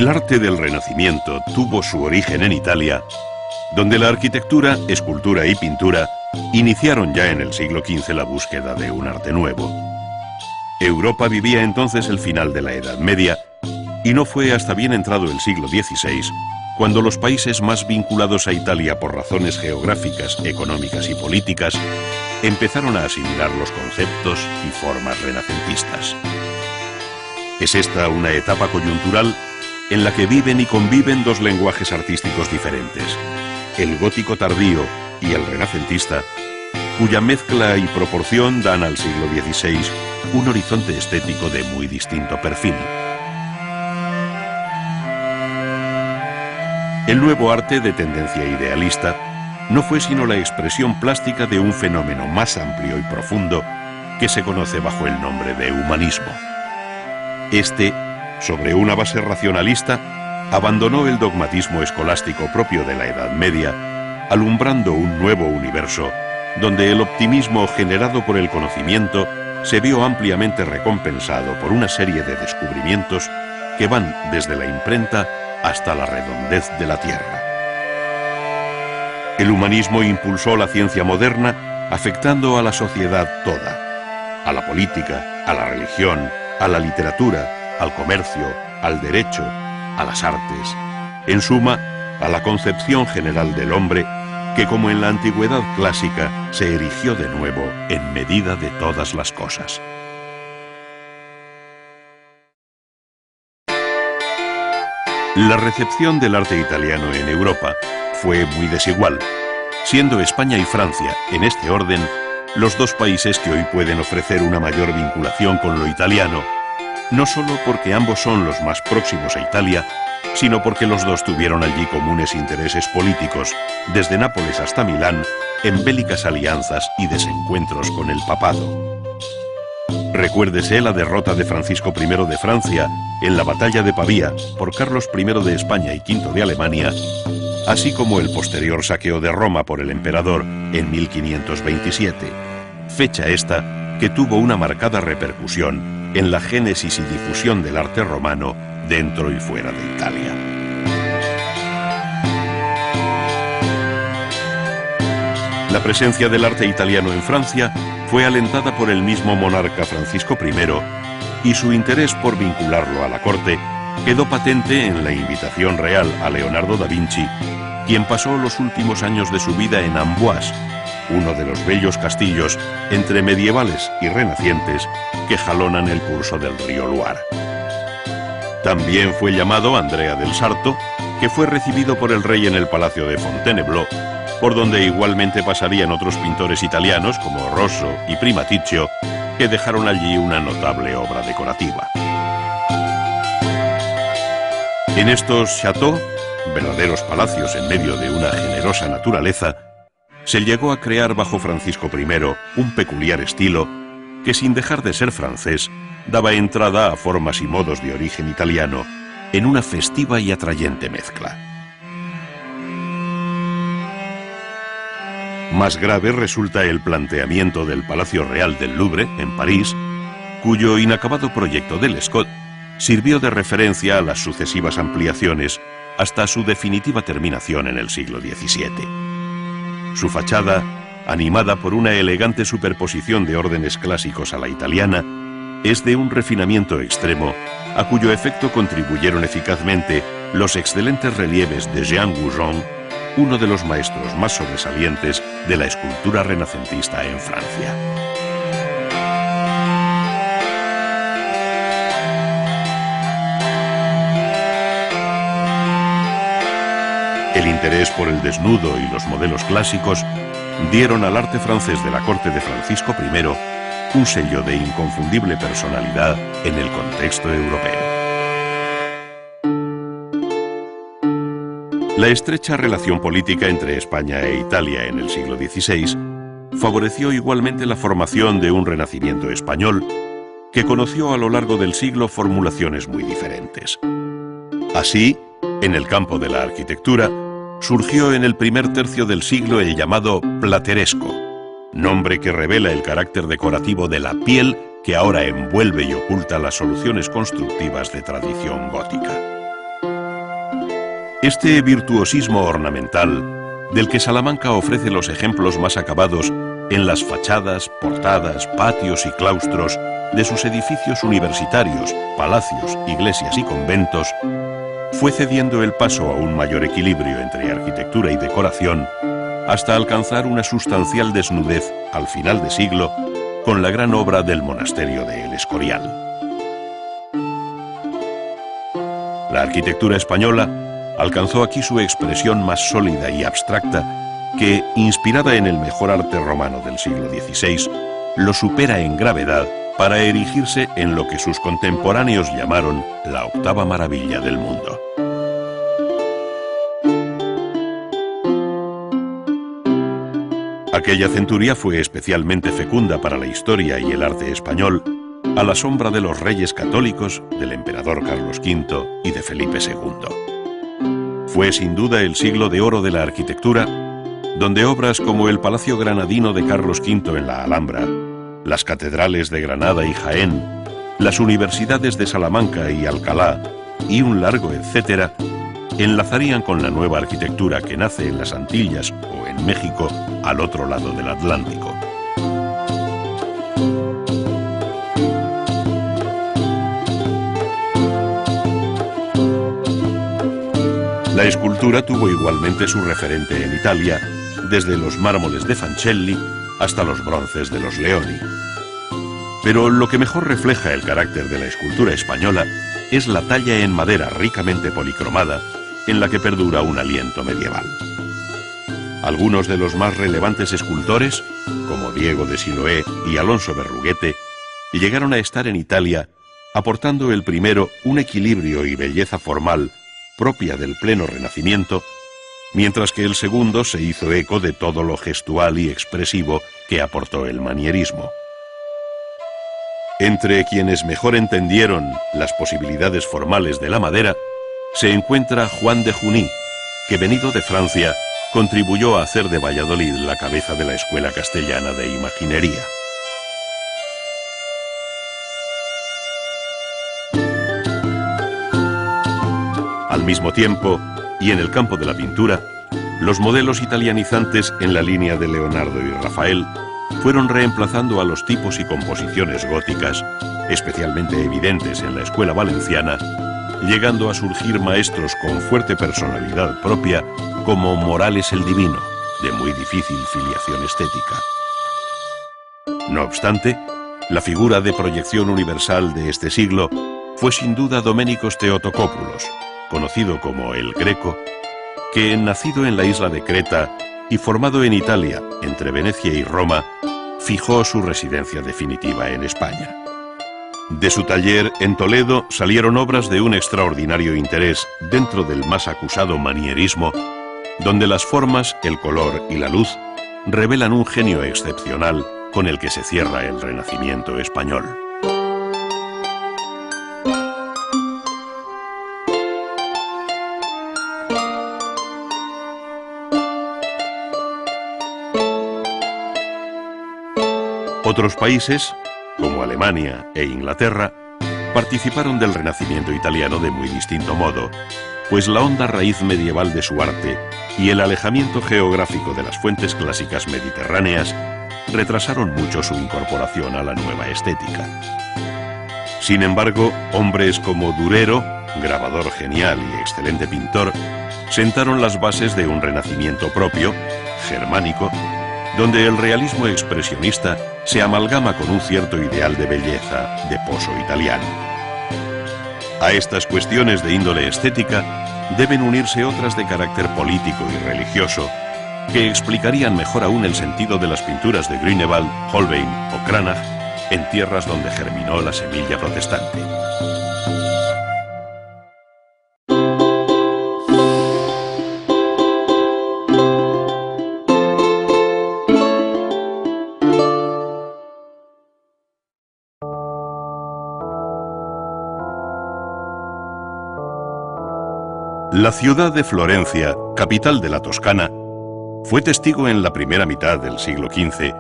El arte del Renacimiento tuvo su origen en Italia, donde la arquitectura, escultura y pintura iniciaron ya en el siglo XV la búsqueda de un arte nuevo. Europa vivía entonces el final de la Edad Media y no fue hasta bien entrado el siglo XVI cuando los países más vinculados a Italia por razones geográficas, económicas y políticas empezaron a asimilar los conceptos y formas renacentistas. Es esta una etapa coyuntural en la que viven y conviven dos lenguajes artísticos diferentes, el gótico tardío y el renacentista, cuya mezcla y proporción dan al siglo XVI un horizonte estético de muy distinto perfil. El nuevo arte de tendencia idealista no fue sino la expresión plástica de un fenómeno más amplio y profundo que se conoce bajo el nombre de humanismo. Este, sobre una base racionalista, abandonó el dogmatismo escolástico propio de la Edad Media, alumbrando un nuevo universo donde el optimismo generado por el conocimiento se vio ampliamente recompensado por una serie de descubrimientos que van desde la imprenta hasta la redondez de la Tierra. El humanismo impulsó la ciencia moderna afectando a la sociedad toda, a la política, a la religión, a la literatura, al comercio, al derecho, a las artes, en suma, a la concepción general del hombre que, como en la antigüedad clásica, se erigió de nuevo en medida de todas las cosas. La recepción del arte italiano en Europa fue muy desigual, siendo España y Francia, en este orden, los dos países que hoy pueden ofrecer una mayor vinculación con lo italiano, no solo porque ambos son los más próximos a Italia, sino porque los dos tuvieron allí comunes intereses políticos, desde Nápoles hasta Milán, en bélicas alianzas y desencuentros con el papado. Recuérdese la derrota de Francisco I de Francia en la batalla de Pavía por Carlos I de España y V de Alemania, así como el posterior saqueo de Roma por el emperador en 1527, fecha esta que tuvo una marcada repercusión en la génesis y difusión del arte romano dentro y fuera de Italia. La presencia del arte italiano en Francia fue alentada por el mismo monarca Francisco I y su interés por vincularlo a la corte quedó patente en la invitación real a Leonardo da Vinci, quien pasó los últimos años de su vida en Amboise, uno de los bellos castillos entre medievales y renacientes que jalonan el curso del río Loire. También fue llamado Andrea del Sarto, que fue recibido por el rey en el palacio de Fontainebleau, por donde igualmente pasarían otros pintores italianos como Rosso y Primaticcio, que dejaron allí una notable obra decorativa. En estos châteaux, verdaderos palacios en medio de una generosa naturaleza, se llegó a crear bajo Francisco I un peculiar estilo que, sin dejar de ser francés, daba entrada a formas y modos de origen italiano en una festiva y atrayente mezcla. Más grave resulta el planteamiento del Palacio Real del Louvre, en París, cuyo inacabado proyecto de Lescot sirvió de referencia a las sucesivas ampliaciones hasta su definitiva terminación en el siglo XVII. Su fachada, animada por una elegante superposición de órdenes clásicos a la italiana, es de un refinamiento extremo, a cuyo efecto contribuyeron eficazmente los excelentes relieves de Jean Goujon, uno de los maestros más sobresalientes de la escultura renacentista en Francia. El interés por el desnudo y los modelos clásicos dieron al arte francés de la corte de Francisco I un sello de inconfundible personalidad en el contexto europeo. La estrecha relación política entre España e Italia en el siglo XVI favoreció igualmente la formación de un renacimiento español que conoció a lo largo del siglo formulaciones muy diferentes. Así, en el campo de la arquitectura, surgió en el primer tercio del siglo el llamado plateresco, nombre que revela el carácter decorativo de la piel que ahora envuelve y oculta las soluciones constructivas de tradición gótica. Este virtuosismo ornamental, del que Salamanca ofrece los ejemplos más acabados en las fachadas, portadas, patios y claustros de sus edificios universitarios, palacios, iglesias y conventos, fue cediendo el paso a un mayor equilibrio entre arquitectura y decoración hasta alcanzar una sustancial desnudez al final de siglo con la gran obra del monasterio de El Escorial. La arquitectura española alcanzó aquí su expresión más sólida y abstracta que, inspirada en el mejor arte romano del siglo XVI, lo supera en gravedad para erigirse en lo que sus contemporáneos llamaron la octava maravilla del mundo. Aquella centuria fue especialmente fecunda para la historia y el arte español, a la sombra de los reyes católicos, del emperador Carlos V y de Felipe II. Fue sin duda el siglo de oro de la arquitectura, donde obras como el Palacio Granadino de Carlos V en la Alhambra, las catedrales de Granada y Jaén, las universidades de Salamanca y Alcalá, y un largo etcétera, enlazarían con la nueva arquitectura que nace en las Antillas o en México, al otro lado del Atlántico. La escultura tuvo igualmente su referente en Italia, desde los mármoles de Fancelli hasta los bronces de los Leoni. Pero lo que mejor refleja el carácter de la escultura española es la talla en madera ricamente policromada, en la que perdura un aliento medieval. Algunos de los más relevantes escultores, como Diego de Siloé y Alonso Berruguete, llegaron a estar en Italia, aportando el primero un equilibrio y belleza formal propia del pleno Renacimiento, mientras que el segundo se hizo eco de todo lo gestual y expresivo que aportó el manierismo. Entre quienes mejor entendieron las posibilidades formales de la madera, se encuentra Juan de Juní, que venido de Francia, contribuyó a hacer de Valladolid la cabeza de la Escuela Castellana de Imaginería. Al mismo tiempo, y en el campo de la pintura, los modelos italianizantes en la línea de Leonardo y Rafael fueron reemplazando a los tipos y composiciones góticas, especialmente evidentes en la escuela valenciana, llegando a surgir maestros con fuerte personalidad propia como Morales el Divino, de muy difícil filiación estética. No obstante, la figura de proyección universal de este siglo fue sin duda Doménicos Theotokópulos, conocido como el Greco, que, nacido en la isla de Creta y formado en Italia, entre Venecia y Roma, fijó su residencia definitiva en España. De su taller en Toledo salieron obras de un extraordinario interés dentro del más acusado manierismo, donde las formas, el color y la luz revelan un genio excepcional con el que se cierra el Renacimiento español. Otros países, como Alemania e Inglaterra, participaron del Renacimiento italiano de muy distinto modo, pues la honda raíz medieval de su arte y el alejamiento geográfico de las fuentes clásicas mediterráneas retrasaron mucho su incorporación a la nueva estética. Sin embargo, hombres como Durero, grabador genial y excelente pintor, sentaron las bases de un renacimiento propio, germánico, donde el realismo expresionista se amalgama con un cierto ideal de belleza de poso italiano. A estas cuestiones de índole estética deben unirse otras de carácter político y religioso, que explicarían mejor aún el sentido de las pinturas de Grünewald, Holbein o Cranach en tierras donde germinó la semilla protestante. La ciudad de Florencia, capital de la Toscana, fue testigo en la primera mitad del siglo XV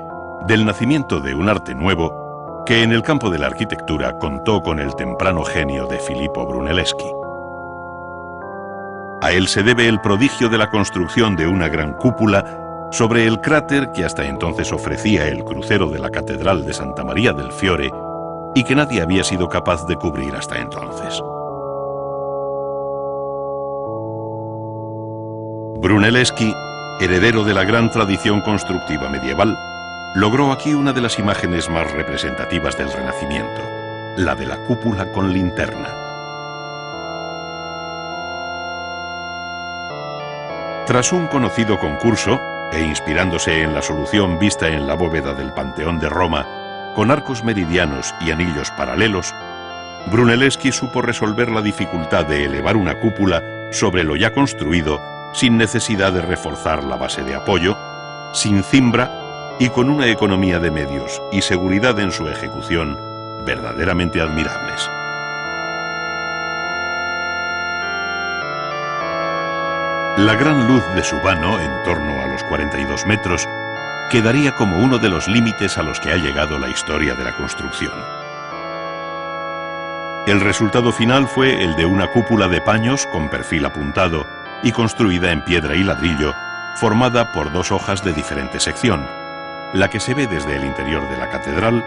del nacimiento de un arte nuevo que en el campo de la arquitectura contó con el temprano genio de Filippo Brunelleschi. A él se debe el prodigio de la construcción de una gran cúpula sobre el cráter que hasta entonces ofrecía el crucero de la Catedral de Santa María del Fiore y que nadie había sido capaz de cubrir hasta entonces. Brunelleschi, heredero de la gran tradición constructiva medieval, logró aquí una de las imágenes más representativas del Renacimiento, la de la cúpula con linterna. Tras un conocido concurso, e inspirándose en la solución vista en la bóveda del Panteón de Roma, con arcos meridianos y anillos paralelos, Brunelleschi supo resolver la dificultad de elevar una cúpula sobre lo ya construido sin necesidad de reforzar la base de apoyo, sin cimbra y con una economía de medios y seguridad en su ejecución verdaderamente admirables. La gran luz de su vano, en torno a los 42 metros, quedaría como uno de los límites a los que ha llegado la historia de la construcción. El resultado final fue el de una cúpula de paños con perfil apuntado y construida en piedra y ladrillo, formada por dos hojas de diferente sección, la que se ve desde el interior de la catedral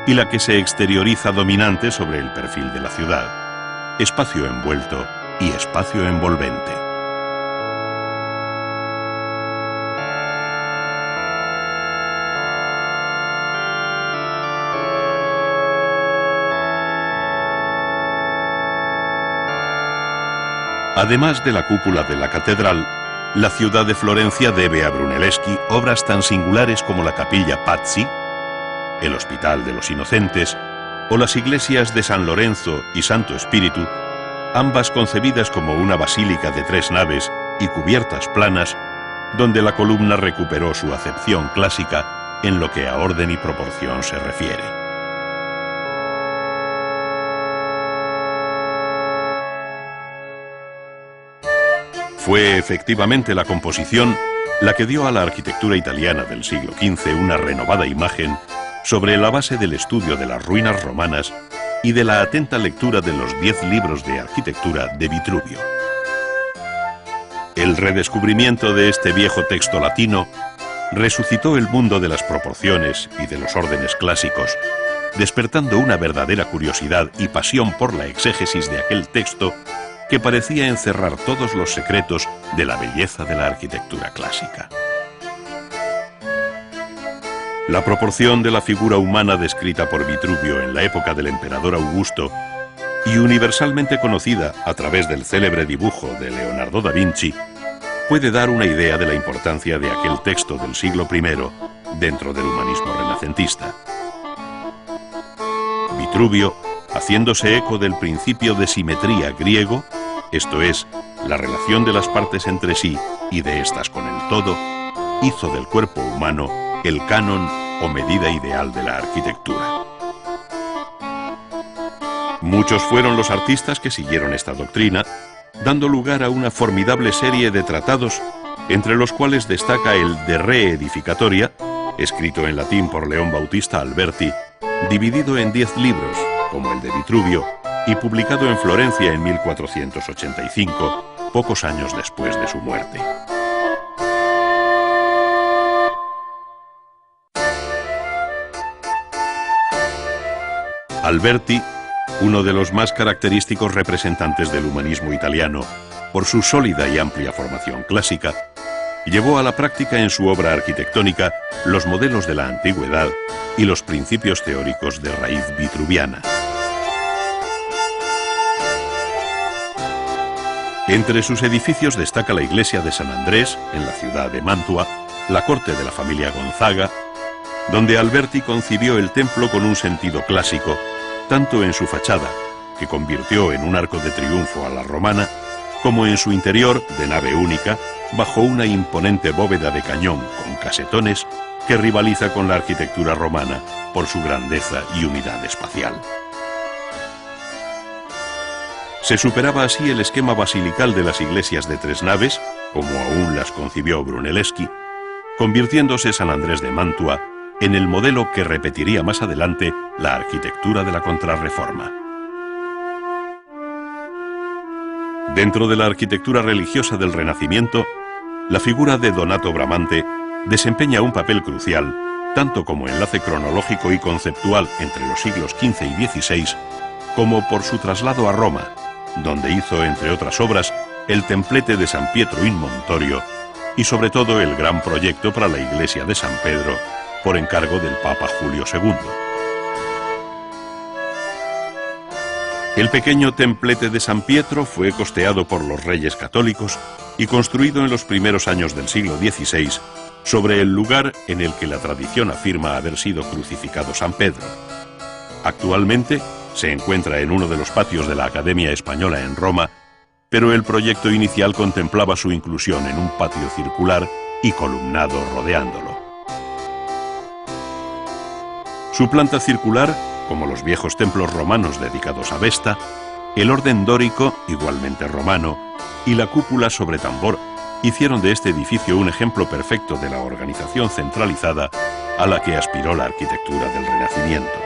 y la que se exterioriza dominante sobre el perfil de la ciudad, espacio envuelto y espacio envolvente. Además de la cúpula de la catedral, la ciudad de Florencia debe a Brunelleschi obras tan singulares como la capilla Pazzi, el Hospital de los Inocentes o las iglesias de San Lorenzo y Santo Espíritu, ambas concebidas como una basílica de 3 naves y cubiertas planas, donde la columna recuperó su acepción clásica en lo que a orden y proporción se refiere. Fue efectivamente la composición la que dio a la arquitectura italiana del siglo XV una renovada imagen sobre la base del estudio de las ruinas romanas y de la atenta lectura de los 10 libros de arquitectura de Vitruvio. El redescubrimiento de este viejo texto latino resucitó el mundo de las proporciones y de los órdenes clásicos, despertando una verdadera curiosidad y pasión por la exégesis de aquel texto que parecía encerrar todos los secretos de la belleza de la arquitectura clásica. La proporción de la figura humana descrita por Vitruvio en la época del emperador Augusto y universalmente conocida a través del célebre dibujo de Leonardo da Vinci puede dar una idea de la importancia de aquel texto del siglo I dentro del humanismo renacentista. Vitruvio, haciéndose eco del principio de simetría griego, esto es, la relación de las partes entre sí y de éstas con el todo, hizo del cuerpo humano el canon o medida ideal de la arquitectura. Muchos fueron los artistas que siguieron esta doctrina, dando lugar a una formidable serie de tratados, entre los cuales destaca el De Re Edificatoria, escrito en latín por León Bautista Alberti, dividido en 10 libros, como el de Vitruvio, y publicado en Florencia en 1485, pocos años después de su muerte. Alberti, uno de los más característicos representantes del humanismo italiano, por su sólida y amplia formación clásica, llevó a la práctica en su obra arquitectónica los modelos de la antigüedad y los principios teóricos de raíz vitruviana. Entre sus edificios destaca la iglesia de San Andrés, en la ciudad de Mantua, la corte de la familia Gonzaga, donde Alberti concibió el templo con un sentido clásico, tanto en su fachada, que convirtió en un arco de triunfo a la romana, como en su interior, de nave única, bajo una imponente bóveda de cañón con casetones que rivaliza con la arquitectura romana por su grandeza y unidad espacial. Se superaba así el esquema basilical de las iglesias de 3 naves, como aún las concibió Brunelleschi, convirtiéndose San Andrés de Mantua en el modelo que repetiría más adelante la arquitectura de la Contrarreforma. Dentro de la arquitectura religiosa del Renacimiento, la figura de Donato Bramante desempeña un papel crucial, tanto como enlace cronológico y conceptual entre los siglos XV y XVI, como por su traslado a Roma, donde hizo, entre otras obras, el templete de San Pietro in Montorio y sobre todo el gran proyecto para la iglesia de San Pedro, por encargo del Papa Julio II. El pequeño templete de San Pietro fue costeado por los reyes católicos y construido en los primeros años del siglo XVI, sobre el lugar en el que la tradición afirma haber sido crucificado San Pedro. Actualmente se encuentra en uno de los patios de la Academia Española en Roma, pero el proyecto inicial contemplaba su inclusión en un patio circular y columnado rodeándolo. Su planta circular, como los viejos templos romanos dedicados a Vesta, el orden dórico, igualmente romano, y la cúpula sobre tambor, hicieron de este edificio un ejemplo perfecto de la organización centralizada a la que aspiró la arquitectura del Renacimiento.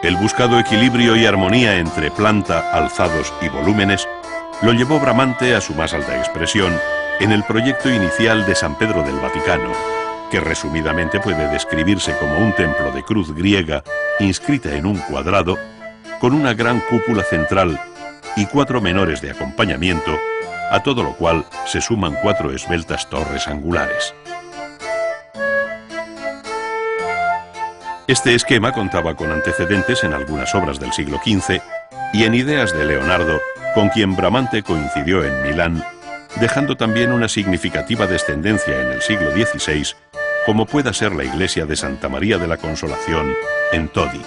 El buscado equilibrio y armonía entre planta, alzados y volúmenes lo llevó Bramante a su más alta expresión en el proyecto inicial de San Pedro del Vaticano, que resumidamente puede describirse como un templo de cruz griega inscrita en un cuadrado, con una gran cúpula central y 4 menores de acompañamiento, a todo lo cual se suman 4 esbeltas torres angulares. Este esquema contaba con antecedentes en algunas obras del siglo XV y en ideas de Leonardo, con quien Bramante coincidió en Milán, dejando también una significativa descendencia en el siglo XVI, como pueda ser la iglesia de Santa María de la Consolación en Todi.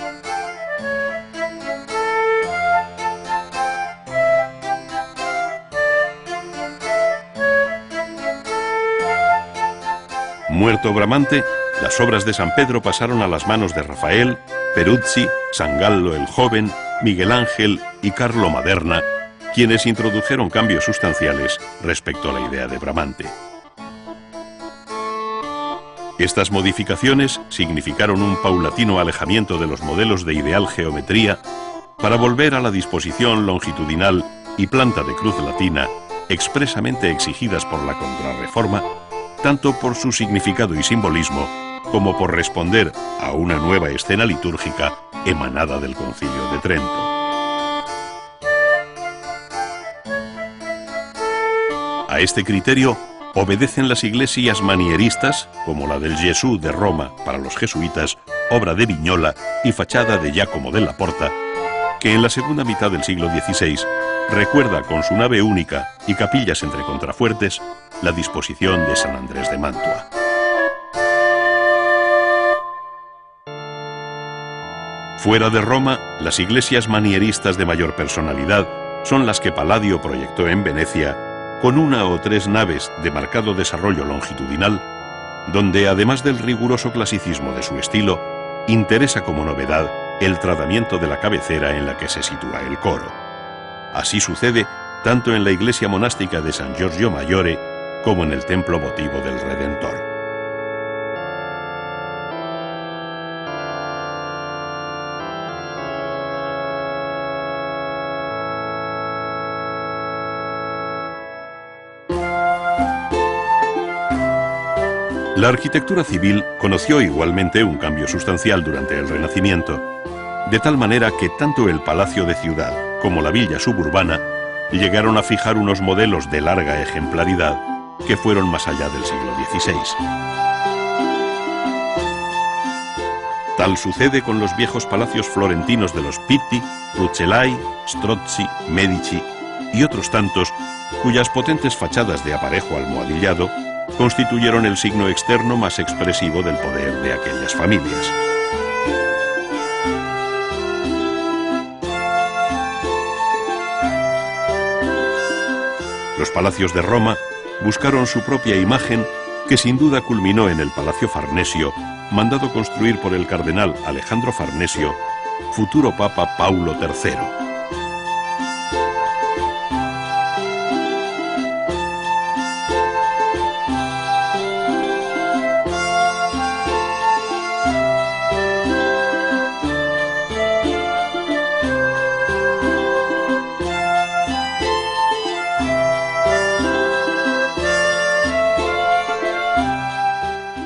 Muerto Bramante, las obras de San Pedro pasaron a las manos de Rafael, Peruzzi, Sangallo el Joven, Miguel Ángel y Carlo Maderna, quienes introdujeron cambios sustanciales respecto a la idea de Bramante. Estas modificaciones significaron un paulatino alejamiento de los modelos de ideal geometría para volver a la disposición longitudinal y planta de cruz latina expresamente exigidas por la Contrarreforma, tanto por su significado y simbolismo como por responder a una nueva escena litúrgica emanada del Concilio de Trento. A este criterio obedecen las iglesias manieristas, como la del Gesù de Roma para los jesuitas, obra de Vignola y fachada de Giacomo della Porta, que en la segunda mitad del siglo XVI recuerda con su nave única y capillas entre contrafuertes la disposición de San Andrés de Mantua. Fuera de Roma, las iglesias manieristas de mayor personalidad son las que Palladio proyectó en Venecia, con 1 o 3 naves de marcado desarrollo longitudinal, donde además del riguroso clasicismo de su estilo, interesa como novedad el tratamiento de la cabecera en la que se sitúa el coro. Así sucede tanto en la iglesia monástica de San Giorgio Maggiore como en el templo votivo del Redentor. La arquitectura civil conoció igualmente un cambio sustancial durante el Renacimiento, de tal manera que tanto el palacio de ciudad como la villa suburbana llegaron a fijar unos modelos de larga ejemplaridad que fueron más allá del siglo XVI. Tal sucede con los viejos palacios florentinos de los Pitti, Rucellai, Strozzi, Medici y otros tantos, cuyas potentes fachadas de aparejo almohadillado constituyeron el signo externo más expresivo del poder de aquellas familias. Los palacios de Roma buscaron su propia imagen, que sin duda culminó en el Palacio Farnesio, mandado construir por el cardenal Alejandro Farnesio, futuro Papa Paulo III.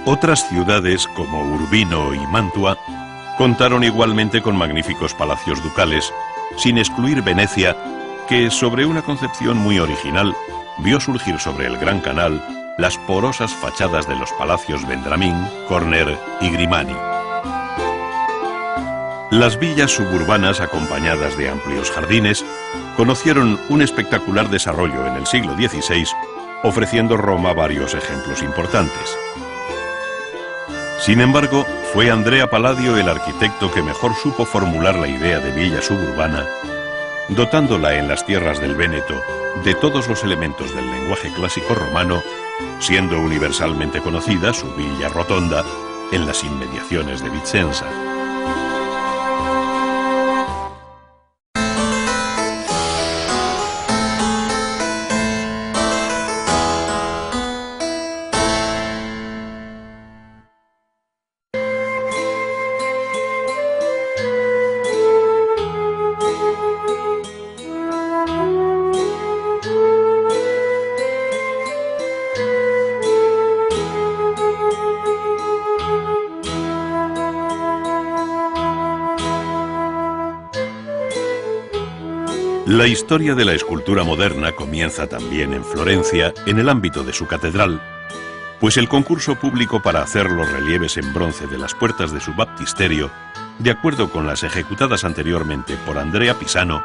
Otras ciudades, como Urbino y Mantua, contaron igualmente con magníficos palacios ducales, sin excluir Venecia, que, sobre una concepción muy original, vio surgir sobre el Gran Canal las porosas fachadas de los palacios Vendramín, Corner y Grimani. Las villas suburbanas, acompañadas de amplios jardines, conocieron un espectacular desarrollo en el siglo XVI, ofreciendo Roma varios ejemplos importantes. Sin embargo, fue Andrea Palladio el arquitecto que mejor supo formular la idea de villa suburbana, dotándola en las tierras del Véneto de todos los elementos del lenguaje clásico romano, siendo universalmente conocida su villa rotonda en las inmediaciones de Vicenza. La historia de la escultura moderna comienza también en Florencia, en el ámbito de su catedral, pues el concurso público para hacer los relieves en bronce de las puertas de su baptisterio, de acuerdo con las ejecutadas anteriormente por Andrea Pisano,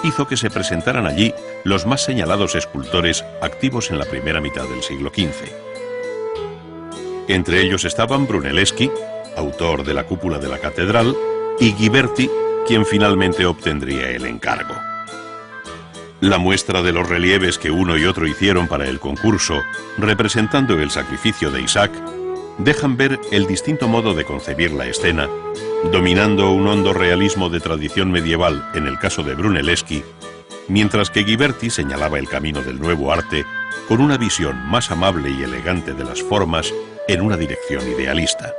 hizo que se presentaran allí los más señalados escultores activos en la primera mitad del siglo XV. Entre ellos estaban Brunelleschi, autor de la cúpula de la catedral, y Ghiberti, quien finalmente obtendría el encargo. La muestra de los relieves que uno y otro hicieron para el concurso, representando el sacrificio de Isaac, dejan ver el distinto modo de concebir la escena, dominando un hondo realismo de tradición medieval en el caso de Brunelleschi, mientras que Ghiberti señalaba el camino del nuevo arte con una visión más amable y elegante de las formas en una dirección idealista.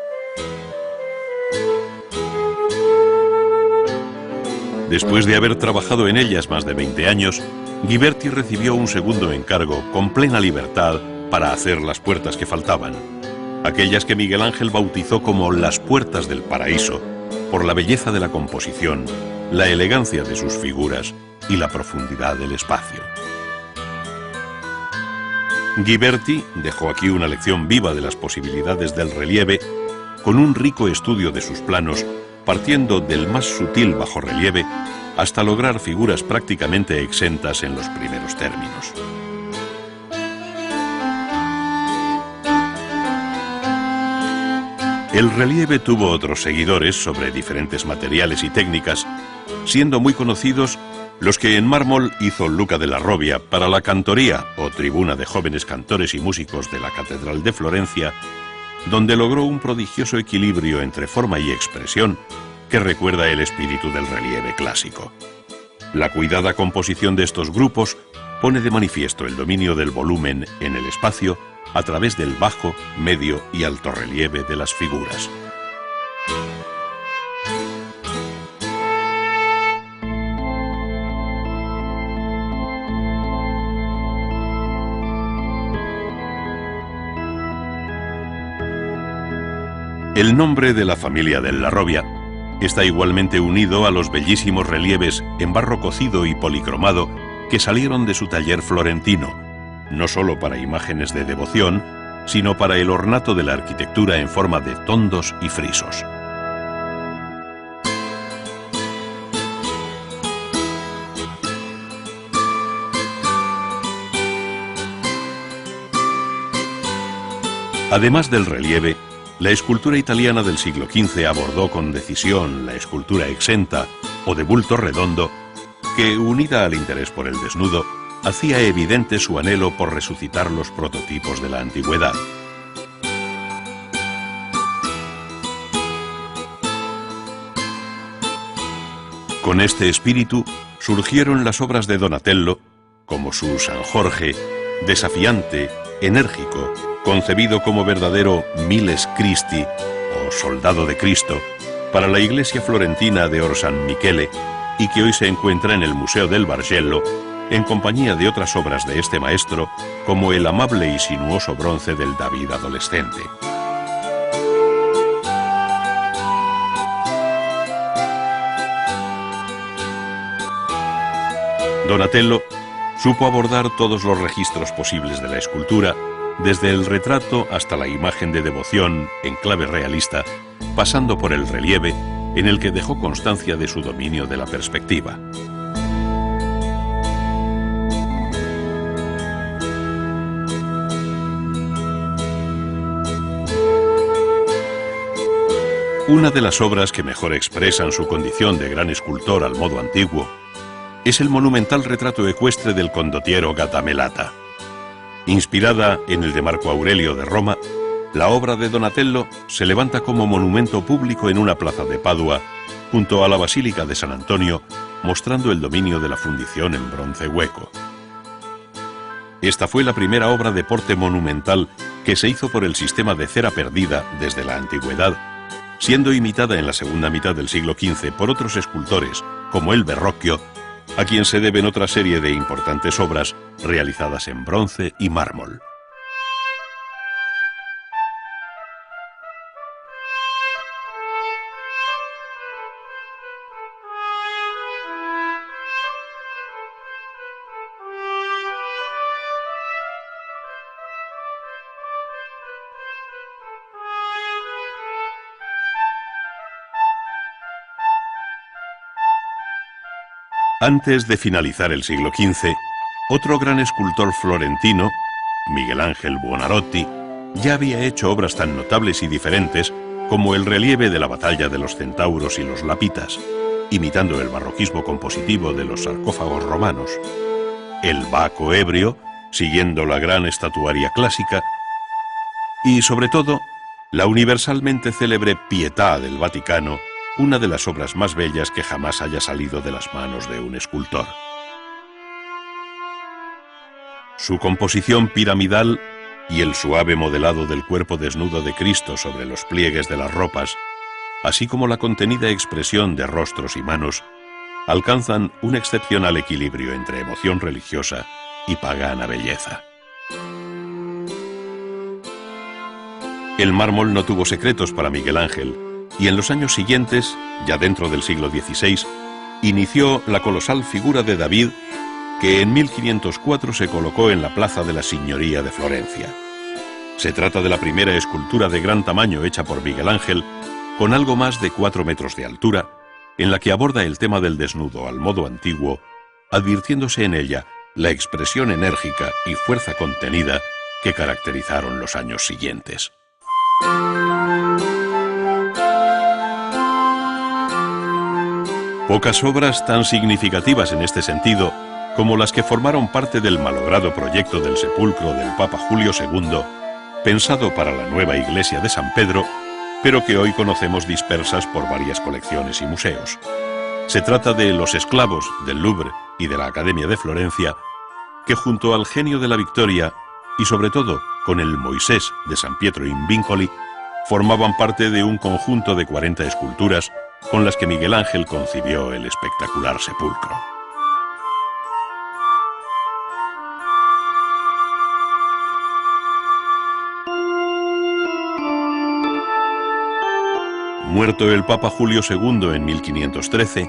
Después de haber trabajado en ellas más de 20 años, Ghiberti recibió un segundo encargo con plena libertad para hacer las puertas que faltaban, aquellas que Miguel Ángel bautizó como las puertas del paraíso, por la belleza de la composición, la elegancia de sus figuras y la profundidad del espacio. Ghiberti dejó aquí una lección viva de las posibilidades del relieve, con un rico estudio de sus planos, partiendo del más sutil bajorrelieve hasta lograr figuras prácticamente exentas en los primeros términos. El relieve tuvo otros seguidores sobre diferentes materiales y técnicas, siendo muy conocidos los que en mármol hizo Luca della Robbia para la cantoría o tribuna de jóvenes cantores y músicos de la Catedral de Florencia, donde logró un prodigioso equilibrio entre forma y expresión que recuerda el espíritu del relieve clásico. La cuidada composición de estos grupos pone de manifiesto el dominio del volumen en el espacio a través del bajo, medio y alto relieve de las figuras. El nombre de la familia della Robbia está igualmente unido a los bellísimos relieves en barro cocido y policromado que salieron de su taller florentino, no solo para imágenes de devoción, sino para el ornato de la arquitectura en forma de tondos y frisos. Además del relieve, la escultura italiana del siglo XV abordó con decisión la escultura exenta o de bulto redondo, que, unida al interés por el desnudo, hacía evidente su anhelo por resucitar los prototipos de la antigüedad. Con este espíritu surgieron las obras de Donatello, como su San Jorge, desafiante, enérgico, concebido como verdadero Miles Christi, o Soldado de Cristo, para la iglesia florentina de Or San Michele, y que hoy se encuentra en el Museo del Bargello, en compañía de otras obras de este maestro, como el amable y sinuoso bronce del David adolescente. Donatello supo abordar todos los registros posibles de la escultura, desde el retrato hasta la imagen de devoción en clave realista, pasando por el relieve, en el que dejó constancia de su dominio de la perspectiva. Una de las obras que mejor expresan su condición de gran escultor al modo antiguo es el monumental retrato ecuestre del condottiero Gattamelata. Inspirada en el de Marco Aurelio de Roma, la obra de Donatello se levanta como monumento público en una plaza de Padua, junto a la Basílica de San Antonio, mostrando el dominio de la fundición en bronce hueco. Esta fue la primera obra de porte monumental que se hizo por el sistema de cera perdida desde la antigüedad, siendo imitada en la segunda mitad del siglo XV por otros escultores, como el Verrocchio, a quien se deben otra serie de importantes obras realizadas en bronce y mármol. Antes de finalizar el siglo XV, otro gran escultor florentino, Miguel Ángel Buonarroti, ya había hecho obras tan notables y diferentes como el relieve de la batalla de los centauros y los lapitas, imitando el barroquismo compositivo de los sarcófagos romanos, el Baco ebrio, siguiendo la gran estatuaria clásica, y sobre todo, la universalmente célebre Pietà del Vaticano, una de las obras más bellas que jamás haya salido de las manos de un escultor. Su composición piramidal y el suave modelado del cuerpo desnudo de Cristo sobre los pliegues de las ropas, así como la contenida expresión de rostros y manos, alcanzan un excepcional equilibrio entre emoción religiosa y pagana belleza. El mármol no tuvo secretos para Miguel Ángel, y en los años siguientes, ya dentro del siglo XVI, inició la colosal figura de David que en 1504 se colocó en la Plaza de la Signoria de Florencia. Se trata de la primera escultura de gran tamaño hecha por Miguel Ángel, con algo más de 4 metros de altura, en la que aborda el tema del desnudo al modo antiguo, advirtiéndose en ella la expresión enérgica y fuerza contenida que caracterizaron los años siguientes. Pocas obras tan significativas en este sentido como las que formaron parte del malogrado proyecto del sepulcro del Papa Julio II, pensado para la nueva iglesia de San Pedro, pero que hoy conocemos dispersas por varias colecciones y museos. Se trata de Los esclavos del Louvre y de la Academia de Florencia, que junto al Genio de la Victoria y sobre todo con el Moisés de San Pietro in Vincoli, formaban parte de un conjunto de 40 esculturas con las que Miguel Ángel concibió el espectacular sepulcro. Muerto el Papa Julio II en 1513,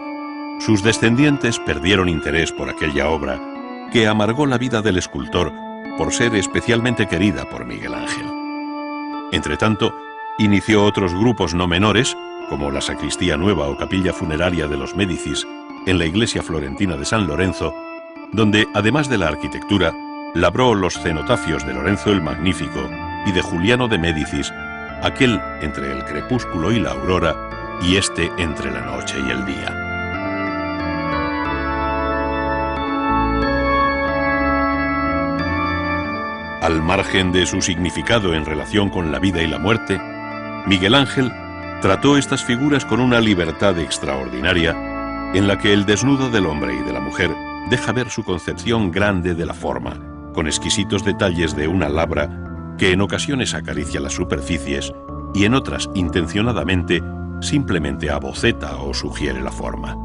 sus descendientes perdieron interés por aquella obra que amargó la vida del escultor por ser especialmente querida por Miguel Ángel. Entretanto, inició otros grupos no menores, como la Sacristía Nueva o Capilla Funeraria de los Médicis en la iglesia florentina de San Lorenzo, donde, además de la arquitectura, labró los cenotafios de Lorenzo el Magnífico y de Juliano de Médicis, aquel entre el crepúsculo y la aurora, y este entre la noche y el día. Al margen de su significado en relación con la vida y la muerte, Miguel Ángel trató estas figuras con una libertad extraordinaria, en la que el desnudo del hombre y de la mujer deja ver su concepción grande de la forma, con exquisitos detalles de una labra que en ocasiones acaricia las superficies y en otras, intencionadamente, simplemente aboceta o sugiere la forma.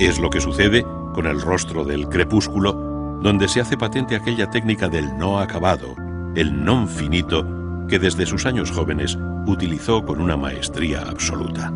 Es lo que sucede con el rostro del crepúsculo, donde se hace patente aquella técnica del no acabado, el non finito, que desde sus años jóvenes utilizó con una maestría absoluta.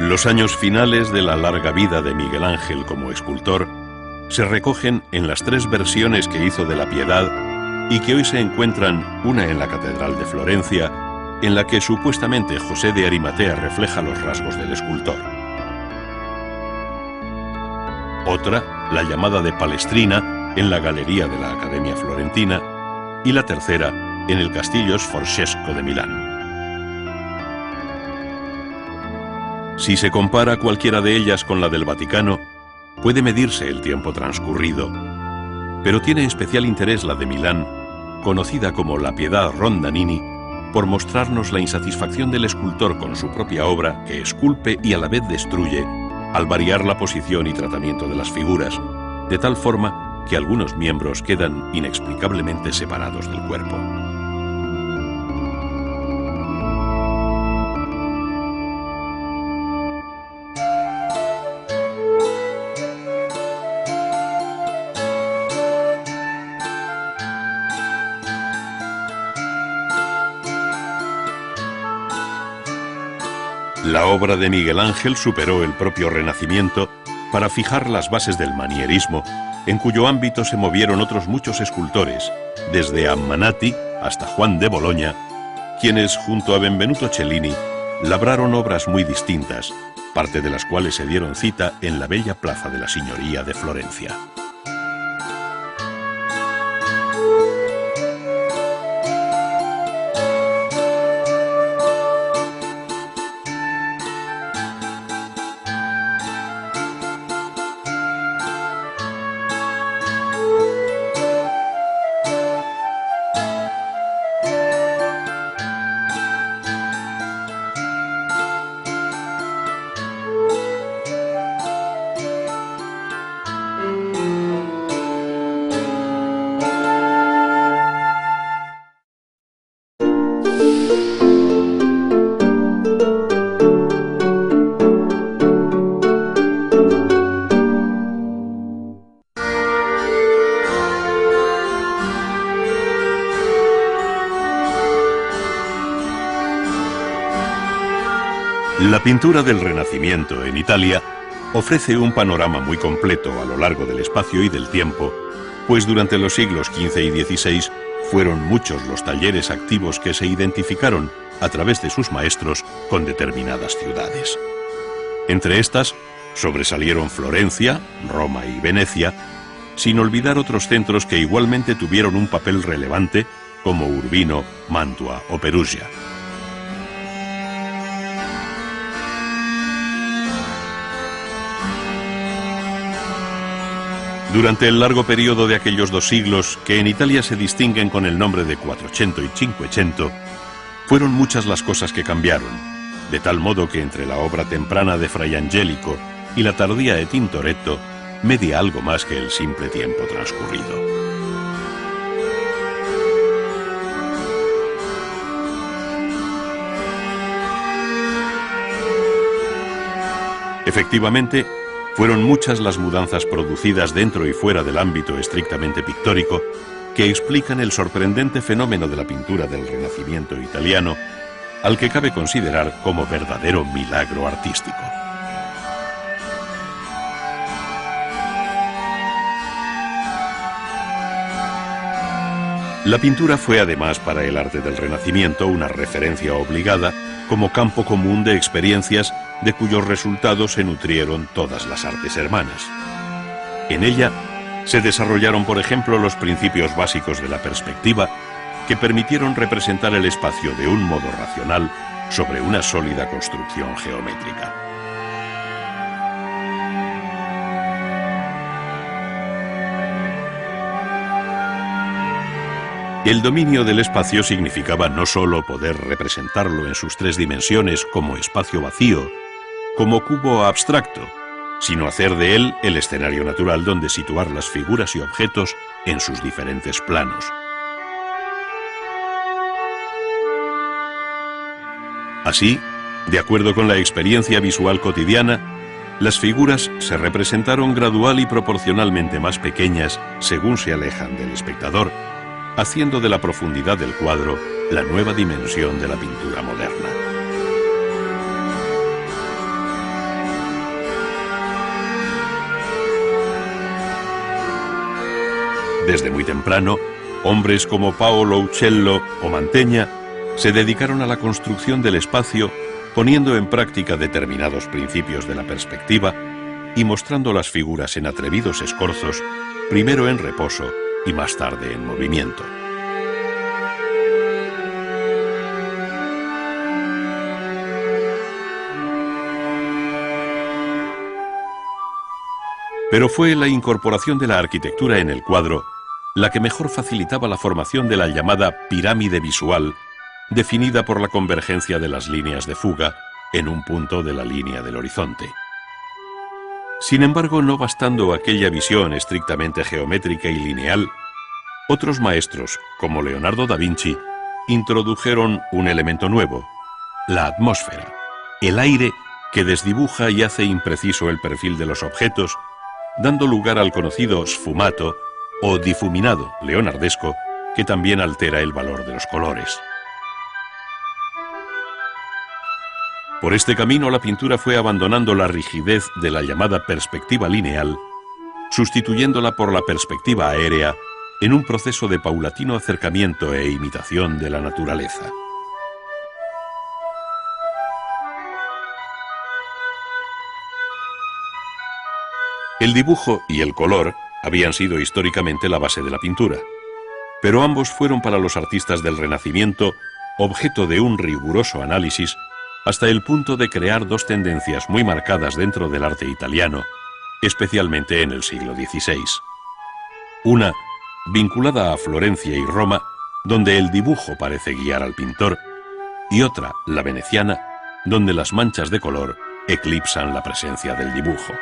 Los años finales de la larga vida de Miguel Ángel como escultor se recogen en las 3 versiones que hizo de la Piedad y que hoy se encuentran, una en la Catedral de Florencia, en la que supuestamente José de Arimatea refleja los rasgos del escultor. Otra, la llamada de Palestrina, en la Galería de la Academia Florentina, y la tercera, en el Castillo Sforzesco de Milán. Si se compara cualquiera de ellas con la del Vaticano, puede medirse el tiempo transcurrido, pero tiene especial interés la de Milán, conocida como la Piedad Rondanini, por mostrarnos la insatisfacción del escultor con su propia obra, que esculpe y a la vez destruye, al variar la posición y tratamiento de las figuras, de tal forma que algunos miembros quedan inexplicablemente separados del cuerpo. La obra de Miguel Ángel superó el propio Renacimiento para fijar las bases del manierismo, en cuyo ámbito se movieron otros muchos escultores, desde Ammanati hasta Juan de Bologna, quienes, junto a Benvenuto Cellini, labraron obras muy distintas, parte de las cuales se dieron cita en la bella plaza de la Signoria de Florencia. La pintura del Renacimiento en Italia ofrece un panorama muy completo a lo largo del espacio y del tiempo, pues durante los siglos XV y XVI fueron muchos los talleres activos que se identificaron, a través de sus maestros, con determinadas ciudades. Entre estas sobresalieron Florencia, Roma y Venecia, sin olvidar otros centros que igualmente tuvieron un papel relevante, como Urbino, Mantua o Perugia. Durante el largo periodo de aquellos 2 siglos, que en Italia se distinguen con el nombre de Quattrocento y Cinquecento, fueron muchas las cosas que cambiaron, de tal modo que entre la obra temprana de Fray Angelico y la tardía de Tintoretto media algo más que el simple tiempo transcurrido. Efectivamente, fueron muchas las mudanzas producidas dentro y fuera del ámbito estrictamente pictórico que explican el sorprendente fenómeno de la pintura del Renacimiento italiano, al que cabe considerar como verdadero milagro artístico. La pintura fue además para el arte del Renacimiento una referencia obligada como campo común de experiencias de cuyos resultados se nutrieron todas las artes hermanas. En ella se desarrollaron, por ejemplo, los principios básicos de la perspectiva que permitieron representar el espacio de un modo racional sobre una sólida construcción geométrica. El dominio del espacio significaba no sólo poder representarlo en sus 3 dimensiones como espacio vacío, como cubo abstracto, sino hacer de él el escenario natural donde situar las figuras y objetos en sus diferentes planos. Así, de acuerdo con la experiencia visual cotidiana, las figuras se representaron gradual y proporcionalmente más pequeñas según se alejan del espectador, haciendo de la profundidad del cuadro la nueva dimensión de la pintura moderna. Desde muy temprano, hombres como Paolo Uccello o Mantegna se dedicaron a la construcción del espacio, poniendo en práctica determinados principios de la perspectiva y mostrando las figuras en atrevidos escorzos, primero en reposo y más tarde en movimiento. Pero fue la incorporación de la arquitectura en el cuadro la que mejor facilitaba la formación de la llamada pirámide visual, definida por la convergencia de las líneas de fuga en un punto de la línea del horizonte. Sin embargo, no bastando aquella visión estrictamente geométrica y lineal, otros maestros, como Leonardo da Vinci, introdujeron un elemento nuevo, la atmósfera, el aire que desdibuja y hace impreciso el perfil de los objetos, dando lugar al conocido sfumato o difuminado leonardesco, que también altera el valor de los colores. Por este camino, la pintura fue abandonando la rigidez de la llamada perspectiva lineal, sustituyéndola por la perspectiva aérea en un proceso de paulatino acercamiento e imitación de la naturaleza. El dibujo y el color habían sido históricamente la base de la pintura, pero ambos fueron para los artistas del Renacimiento objeto de un riguroso análisis hasta el punto de crear dos tendencias muy marcadas dentro del arte italiano, especialmente en el siglo XVI. Una, vinculada a Florencia y Roma, donde el dibujo parece guiar al pintor, y otra, la veneciana, donde las manchas de color eclipsan la presencia del dibujo.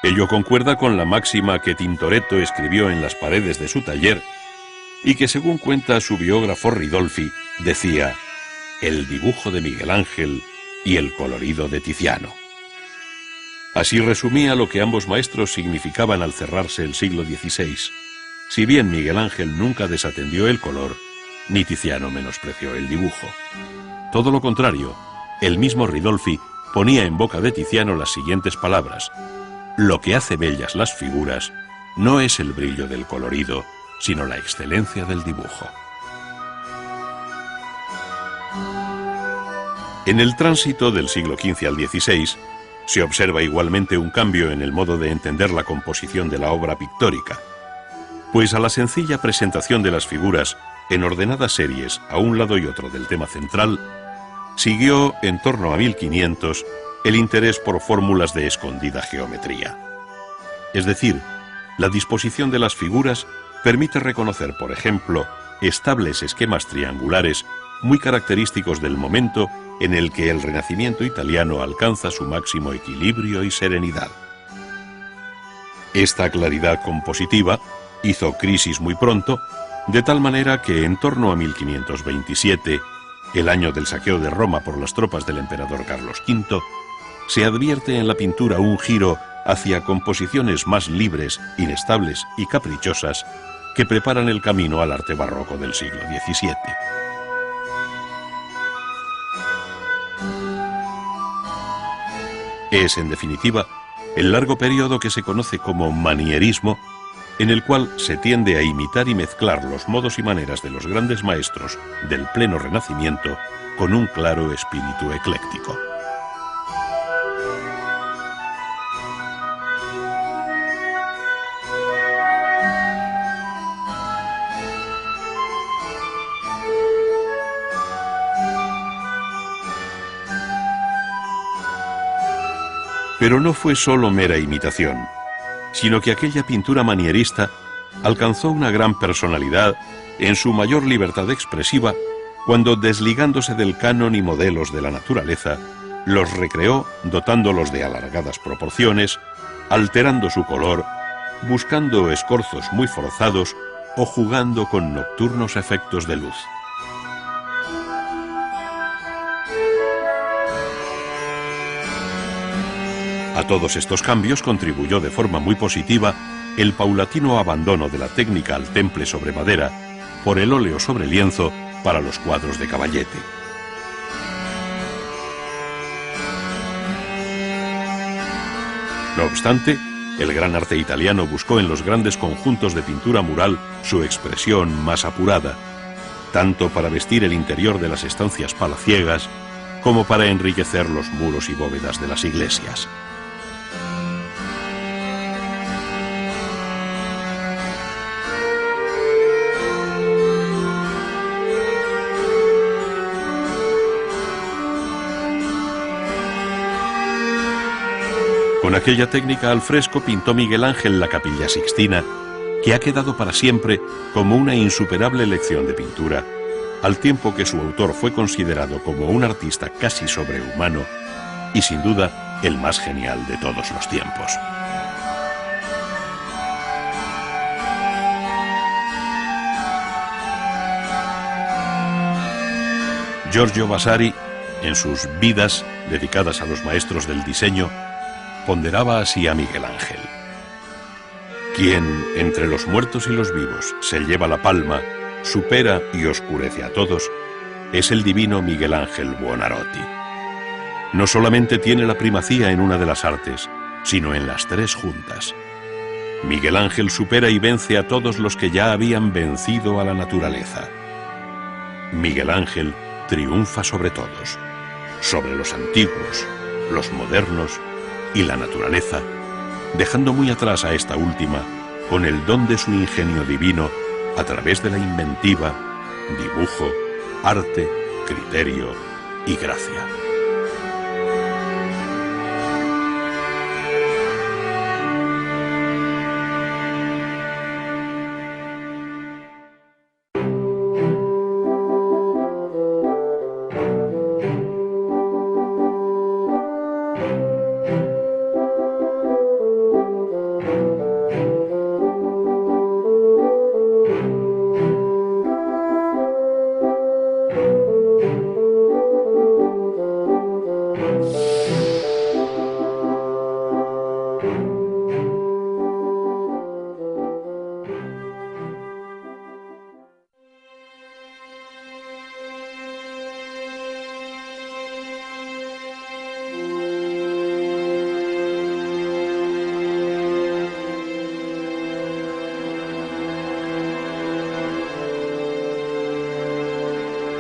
Ello concuerda con la máxima que Tintoretto escribió en las paredes de su taller y que, según cuenta su biógrafo Ridolfi, decía: el dibujo de Miguel Ángel y el colorido de Tiziano. Así resumía lo que ambos maestros significaban al cerrarse el siglo XVI. Si bien Miguel Ángel nunca desatendió el color, ni Tiziano menospreció el dibujo. Todo lo contrario, el mismo Ridolfi ponía en boca de Tiziano las siguientes palabras: lo que hace bellas las figuras no es el brillo del colorido, sino la excelencia del dibujo. En el tránsito del siglo XV al XVI, se observa igualmente un cambio en el modo de entender la composición de la obra pictórica, pues a la sencilla presentación de las figuras en ordenadas series a un lado y otro del tema central, siguió en torno a 1500 el interés por fórmulas de escondida geometría. Es decir, la disposición de las figuras permite reconocer, por ejemplo, estables esquemas triangulares muy característicos del momento en el que el Renacimiento italiano alcanza su máximo equilibrio y serenidad. Esta claridad compositiva hizo crisis muy pronto, de tal manera que en torno a 1527, el año del saqueo de Roma por las tropas del emperador Carlos V, se advierte en la pintura un giro hacia composiciones más libres, inestables y caprichosas que preparan el camino al arte barroco del siglo XVII. Es, en definitiva, el largo periodo que se conoce como manierismo, en el cual se tiende a imitar y mezclar los modos y maneras de los grandes maestros del pleno Renacimiento con un claro espíritu ecléctico. Pero no fue solo mera imitación, sino que aquella pintura manierista alcanzó una gran personalidad en su mayor libertad expresiva cuando, desligándose del canon y modelos de la naturaleza, los recreó dotándolos de alargadas proporciones, alterando su color, buscando escorzos muy forzados o jugando con nocturnos efectos de luz. A todos estos cambios contribuyó de forma muy positiva el paulatino abandono de la técnica al temple sobre madera por el óleo sobre lienzo para los cuadros de caballete. No obstante, el gran arte italiano buscó en los grandes conjuntos de pintura mural su expresión más apurada, tanto para vestir el interior de las estancias palaciegas como para enriquecer los muros y bóvedas de las iglesias. Con aquella técnica al fresco pintó Miguel Ángel la Capilla Sixtina, que ha quedado para siempre como una insuperable lección de pintura, al tiempo que su autor fue considerado como un artista casi sobrehumano y sin duda el más genial de todos los tiempos. Giorgio Vasari, en sus vidas dedicadas a los maestros del diseño, ponderaba así a Miguel Ángel: quien, entre los muertos y los vivos, se lleva la palma, supera y oscurece a todos, es el divino Miguel Ángel Buonarroti. No solamente tiene la primacía en una de las artes, sino en las tres juntas. Miguel Ángel supera y vence a todos los que ya habían vencido a la naturaleza. Miguel Ángel triunfa sobre todos, sobre los antiguos, los modernos y la naturaleza, dejando muy atrás a esta última con el don de su ingenio divino a través de la inventiva, dibujo, arte, criterio y gracia.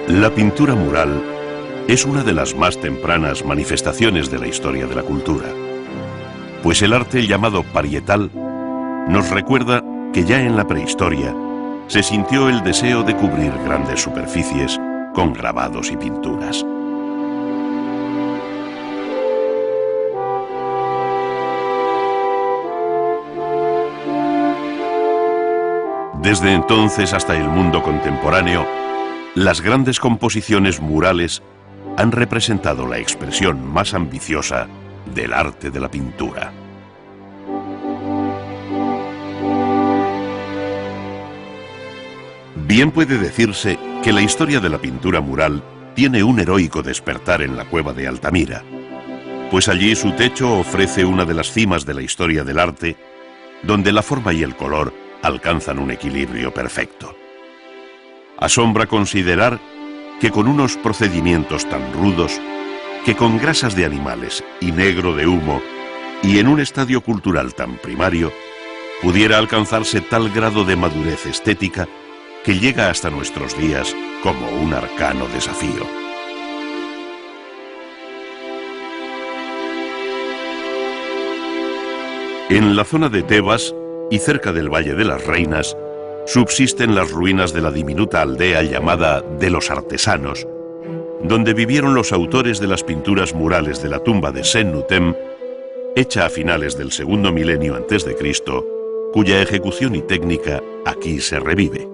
La pintura mural es una de las más tempranas manifestaciones de la historia de la cultura, pues el arte llamado parietal nos recuerda que ya en la prehistoria se sintió el deseo de cubrir grandes superficies con grabados y pinturas. Desde entonces hasta el mundo contemporáneo, las grandes composiciones murales han representado la expresión más ambiciosa del arte de la pintura. Bien puede decirse que la historia de la pintura mural tiene un heroico despertar en la cueva de Altamira, pues allí su techo ofrece una de las cimas de la historia del arte, donde la forma y el color alcanzan un equilibrio perfecto. Asombra considerar que con unos procedimientos tan rudos, que con grasas de animales y negro de humo, y en un estadio cultural tan primario, pudiera alcanzarse tal grado de madurez estética que llega hasta nuestros días como un arcano desafío. En la zona de Tebas y cerca del Valle de las Reinas, subsisten las ruinas de la diminuta aldea llamada de los Artesanos, donde vivieron los autores de las pinturas murales de la tumba de Sennutem, hecha a finales del segundo milenio antes de Cristo, cuya ejecución y técnica aquí se revive.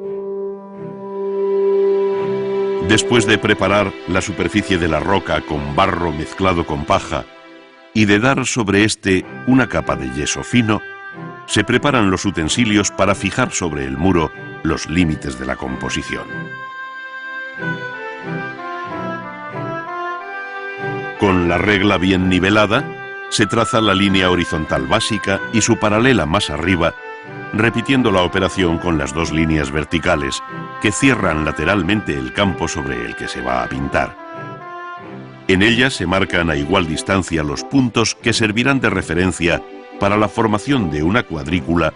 Después de preparar la superficie de la roca con barro mezclado con paja y de dar sobre este una capa de yeso fino, se preparan los utensilios para fijar sobre el muro los límites de la composición. Con la regla bien nivelada, se traza la línea horizontal básica y su paralela más arriba, repitiendo la operación con las dos líneas verticales que cierran lateralmente el campo sobre el que se va a pintar. En ellas se marcan a igual distancia los puntos que servirán de referencia para la formación de una cuadrícula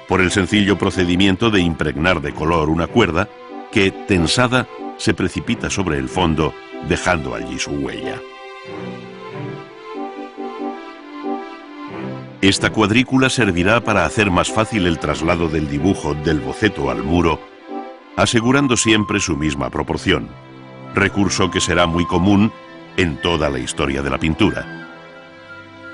por el sencillo procedimiento de impregnar de color una cuerda que, tensada, se precipita sobre el fondo, dejando allí su huella. Esta cuadrícula servirá para hacer más fácil el traslado del dibujo del boceto al muro, asegurando siempre su misma proporción, recurso que será muy común en toda la historia de la pintura.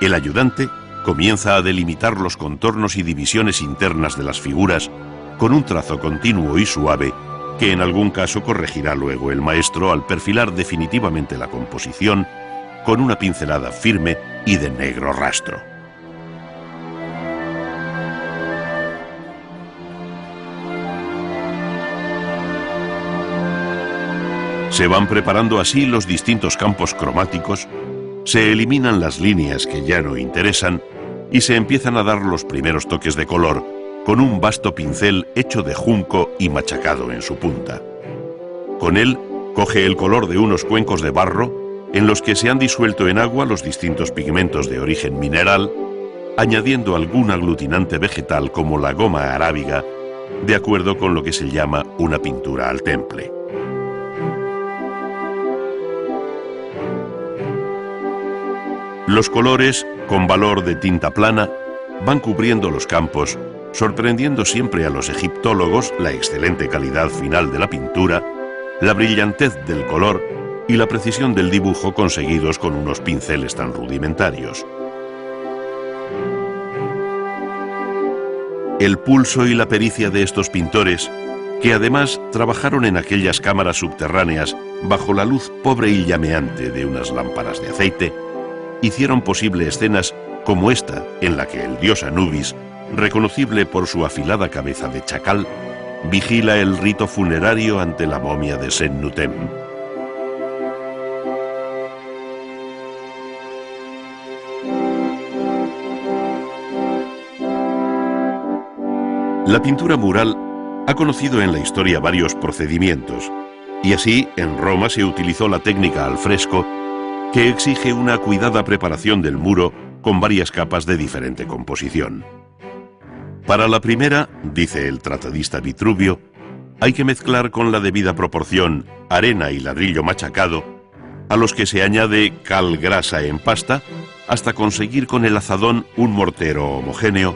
El ayudante comienza a delimitar los contornos y divisiones internas de las figuras con un trazo continuo y suave que en algún caso corregirá luego el maestro al perfilar definitivamente la composición con una pincelada firme y de negro rastro. Se van preparando así los distintos campos cromáticos, se eliminan las líneas que ya no interesan y se empiezan a dar los primeros toques de color con un vasto pincel hecho de junco y machacado en su punta. Con él coge el color de unos cuencos de barro en los que se han disuelto en agua los distintos pigmentos de origen mineral, añadiendo algún aglutinante vegetal como la goma arábiga, de acuerdo con lo que se llama una pintura al temple. Los colores, con valor de tinta plana, van cubriendo los campos, sorprendiendo siempre a los egiptólogos la excelente calidad final de la pintura, la brillantez del color y la precisión del dibujo conseguidos con unos pinceles tan rudimentarios. El pulso y la pericia de estos pintores, que además trabajaron en aquellas cámaras subterráneas bajo la luz pobre y llameante de unas lámparas de aceite, hicieron posible escenas como esta, en la que el dios Anubis, reconocible por su afilada cabeza de chacal, vigila el rito funerario ante la momia de Sennutem. La pintura mural ha conocido en la historia varios procedimientos, y así en Roma se utilizó la técnica al fresco, que exige una cuidada preparación del muro con varias capas de diferente composición. Para la primera, dice el tratadista Vitruvio, hay que mezclar con la debida proporción arena y ladrillo machacado, a los que se añade cal grasa en pasta, hasta conseguir con el azadón un mortero homogéneo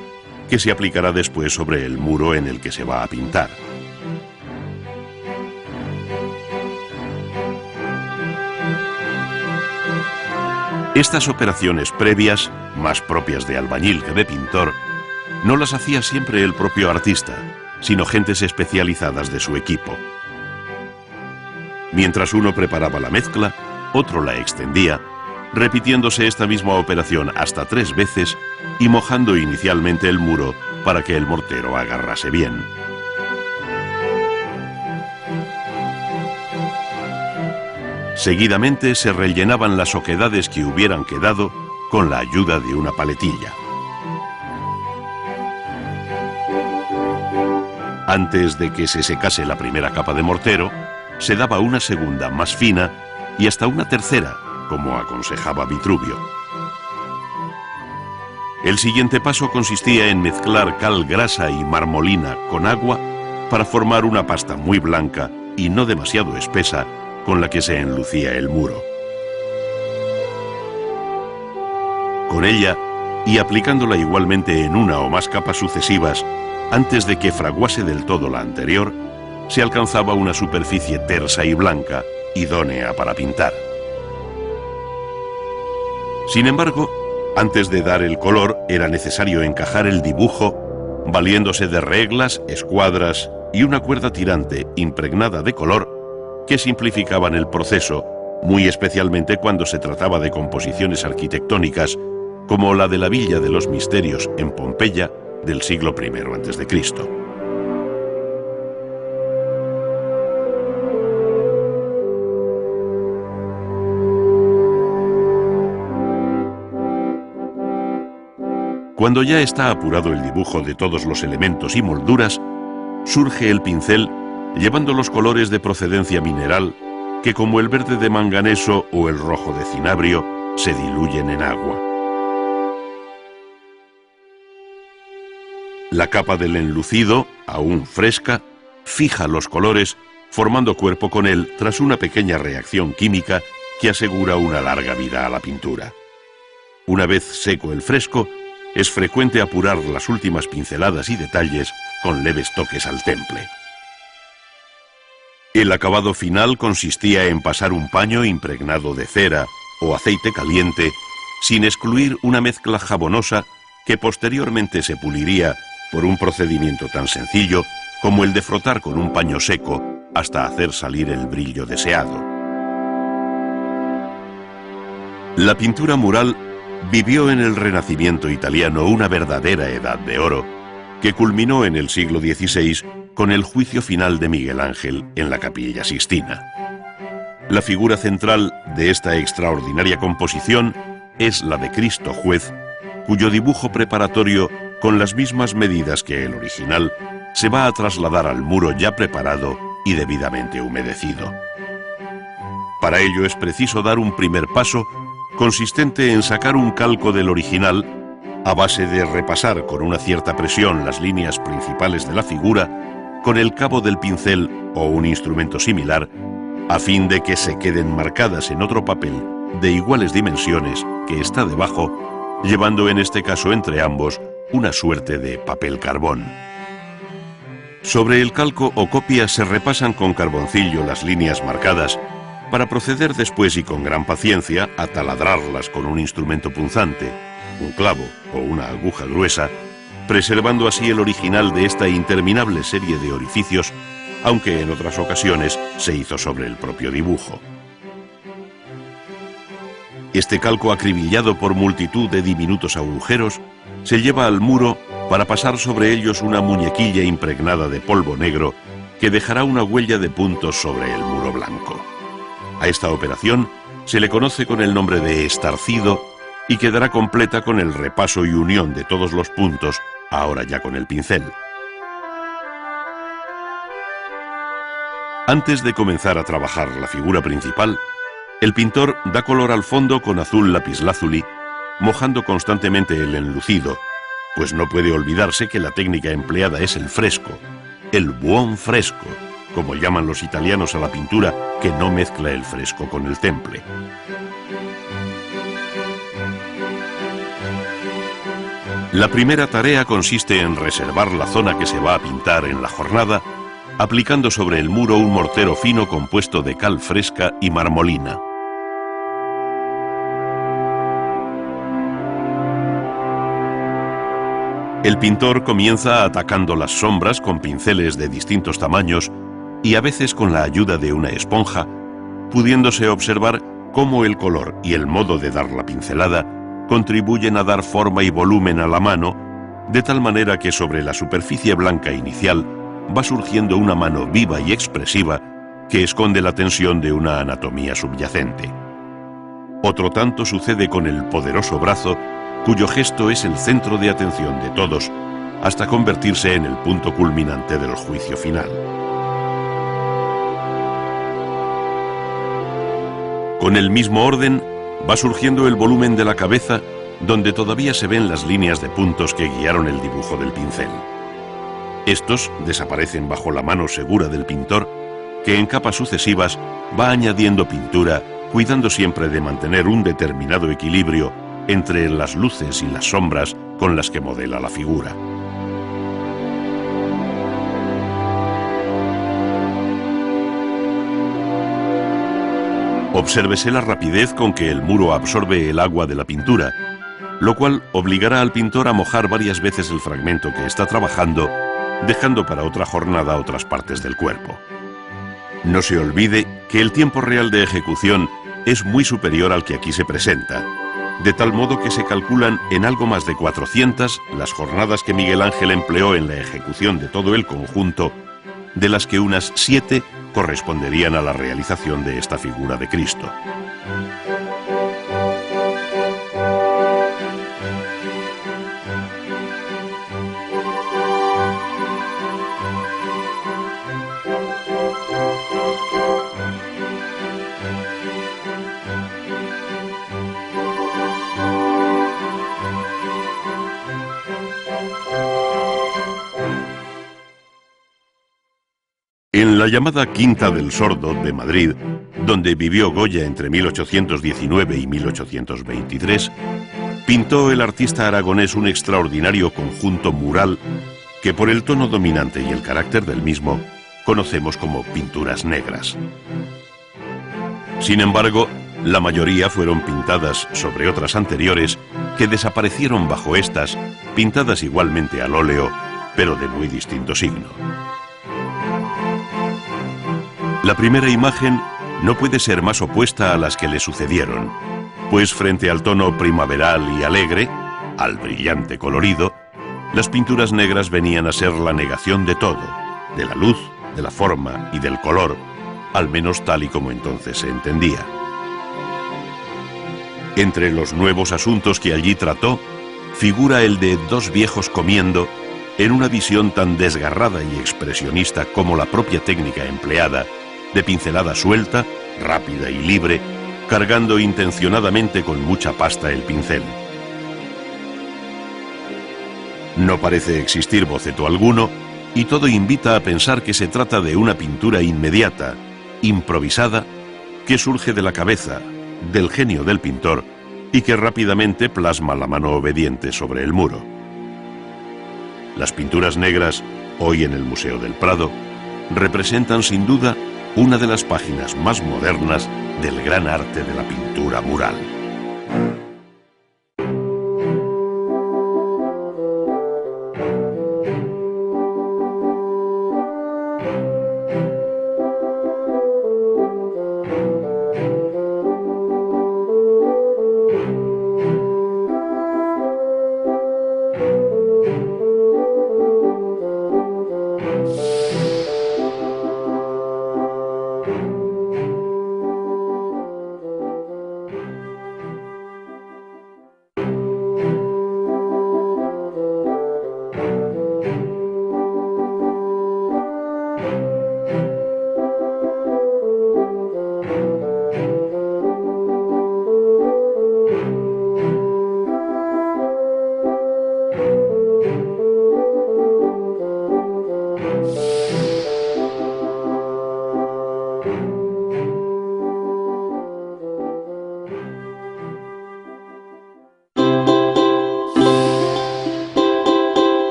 que se aplicará después sobre el muro en el que se va a pintar. Estas operaciones previas, más propias de albañil que de pintor, no las hacía siempre el propio artista, sino gentes especializadas de su equipo. Mientras uno preparaba la mezcla, otro la extendía, repitiéndose esta misma operación hasta 3 veces y mojando inicialmente el muro para que el mortero agarrase bien. Seguidamente se rellenaban las oquedades que hubieran quedado con la ayuda de una paletilla. Antes de que se secase la primera capa de mortero, se daba una segunda más fina y hasta una tercera, como aconsejaba Vitruvio. El siguiente paso consistía en mezclar cal grasa y marmolina con agua para formar una pasta muy blanca y no demasiado espesa, con la que se enlucía el muro. Con ella, y aplicándola igualmente en una o más capas sucesivas, antes de que fraguase del todo la anterior, se alcanzaba una superficie tersa y blanca, idónea para pintar. Sin embargo, antes de dar el color, era necesario encajar el dibujo, valiéndose de reglas, escuadras y una cuerda tirante impregnada de color, que simplificaban el proceso, muy especialmente cuando se trataba de composiciones arquitectónicas como la de la Villa de los Misterios en Pompeya del siglo I a.C. Cuando ya está apurado el dibujo de todos los elementos y molduras, surge el pincel llevando los colores de procedencia mineral que, como el verde de manganeso o el rojo de cinabrio, se diluyen en agua. La capa del enlucido, aún fresca, fija los colores, formando cuerpo con él tras una pequeña reacción química que asegura una larga vida a la pintura. Una vez seco el fresco, es frecuente apurar las últimas pinceladas y detalles con leves toques al temple. El acabado final consistía en pasar un paño impregnado de cera o aceite caliente, sin excluir una mezcla jabonosa que posteriormente se puliría por un procedimiento tan sencillo como el de frotar con un paño seco hasta hacer salir el brillo deseado. La pintura mural vivió en el Renacimiento italiano una verdadera edad de oro, que culminó en el siglo XVI con el juicio final de Miguel Ángel en la Capilla Sixtina. La figura central de esta extraordinaria composición es la de Cristo Juez, cuyo dibujo preparatorio, con las mismas medidas que el original, se va a trasladar al muro ya preparado y debidamente humedecido. Para ello es preciso dar un primer paso consistente en sacar un calco del original a base de repasar con una cierta presión las líneas principales de la figura con el cabo del pincel o un instrumento similar, a fin de que se queden marcadas en otro papel de iguales dimensiones que está debajo, llevando en este caso entre ambos una suerte de papel carbón. Sobre el calco o copia se repasan con carboncillo las líneas marcadas para proceder después y con gran paciencia a taladrarlas con un instrumento punzante, un clavo o una aguja gruesa, preservando así el original de esta interminable serie de orificios, aunque en otras ocasiones se hizo sobre el propio dibujo. Este calco acribillado por multitud de diminutos agujeros se lleva al muro para pasar sobre ellos una muñequilla impregnada de polvo negro que dejará una huella de puntos sobre el muro blanco. A esta operación se le conoce con el nombre de estarcido y quedará completa con el repaso y unión de todos los puntos, ahora ya con el pincel. Antes de comenzar a trabajar la figura principal, el pintor da color al fondo con azul lapislázuli, mojando constantemente el enlucido, pues no puede olvidarse que la técnica empleada es el fresco, el buon fresco, como llaman los italianos a la pintura que no mezcla el fresco con el temple. La primera tarea consiste en reservar la zona que se va a pintar en la jornada, aplicando sobre el muro un mortero fino compuesto de cal fresca y marmolina. El pintor comienza atacando las sombras con pinceles de distintos tamaños y a veces con la ayuda de una esponja, pudiéndose observar cómo el color y el modo de dar la pincelada contribuyen a dar forma y volumen a la mano, de tal manera que sobre la superficie blanca inicial va surgiendo una mano viva y expresiva que esconde la tensión de una anatomía subyacente. Otro tanto sucede con el poderoso brazo, cuyo gesto es el centro de atención de todos, hasta convertirse en el punto culminante del juicio final. Con el mismo orden, va surgiendo el volumen de la cabeza, donde todavía se ven las líneas de puntos que guiaron el dibujo del pincel. Estos desaparecen bajo la mano segura del pintor, que en capas sucesivas va añadiendo pintura, cuidando siempre de mantener un determinado equilibrio entre las luces y las sombras con las que modela la figura. Obsérvese la rapidez con que el muro absorbe el agua de la pintura, lo cual obligará al pintor a mojar varias veces el fragmento que está trabajando, dejando para otra jornada otras partes del cuerpo. No se olvide que el tiempo real de ejecución es muy superior al que aquí se presenta, de tal modo que se calculan en algo más de 400 las jornadas que Miguel Ángel empleó en la ejecución de todo el conjunto, de las que unas 7 corresponderían a la realización de esta figura de Cristo. la llamada Quinta del Sordo de Madrid, donde vivió Goya entre 1819 y 1823, pintó el artista aragonés un extraordinario conjunto mural que, por el tono dominante y el carácter del mismo, conocemos como pinturas negras. Sin embargo, la mayoría fueron pintadas sobre otras anteriores que desaparecieron bajo estas, pintadas igualmente al óleo, pero de muy distinto signo. La primera imagen no puede ser más opuesta a las que le sucedieron, pues frente al tono primaveral y alegre, al brillante colorido, las pinturas negras venían a ser la negación de todo, de la luz, de la forma y del color, al menos tal y como entonces se entendía. Entre los nuevos asuntos que allí trató, figura el de dos viejos comiendo, en una visión tan desgarrada y expresionista como la propia técnica empleada, de pincelada suelta, rápida y libre, cargando intencionadamente con mucha pasta el pincel. No parece existir boceto alguno, y todo invita a pensar que se trata de una pintura inmediata, improvisada, que surge de la cabeza, del genio del pintor, y que rápidamente plasma la mano obediente sobre el muro. Las pinturas negras, hoy en el Museo del Prado, representan sin duda una de las páginas más modernas del gran arte de la pintura mural.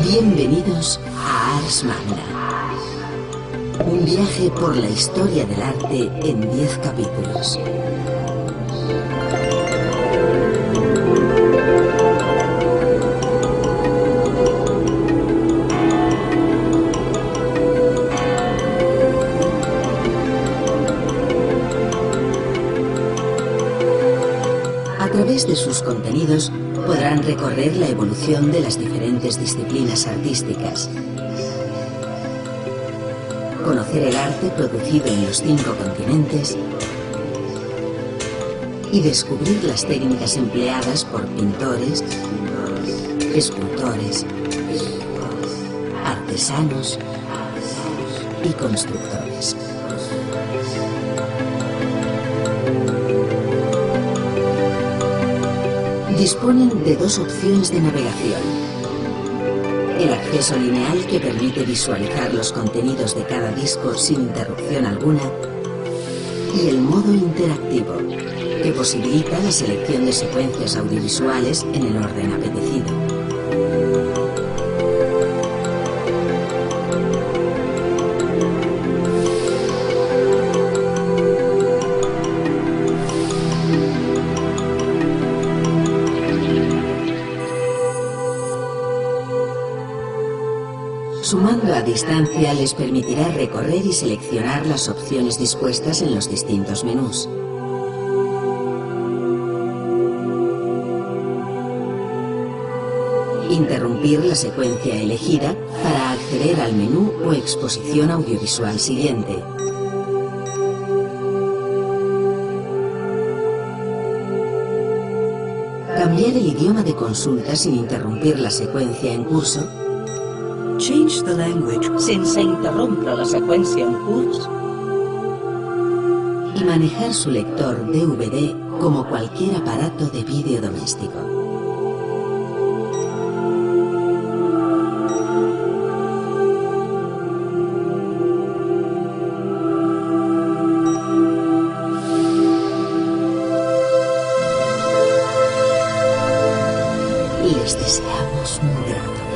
Bienvenidos a Ars Magna, un viaje por la historia del arte en 10 capítulos. A través de sus contenidos podrán recorrer la evolución de las diferentes disciplinas artísticas, conocer el arte producido en los 5 continentes y descubrir las técnicas empleadas por pintores, escultores, artesanos y constructores. Disponen de 2 opciones de navegación: acceso lineal que permite visualizar los contenidos de cada disco sin interrupción alguna, y el modo interactivo, que posibilita la selección de secuencias audiovisuales en el orden apetecido. Su mando a distancia les permitirá recorrer y seleccionar las opciones dispuestas en los distintos menús. Interrumpir la secuencia elegida para acceder al menú o exposición audiovisual siguiente. Cambiar el idioma de consulta sin interrumpir la secuencia en curso. Change the language sense interrompre la seqüència en curs. Y manejar su lector DVD como cualquier aparato de vídeo doméstico. Les deseamos un grato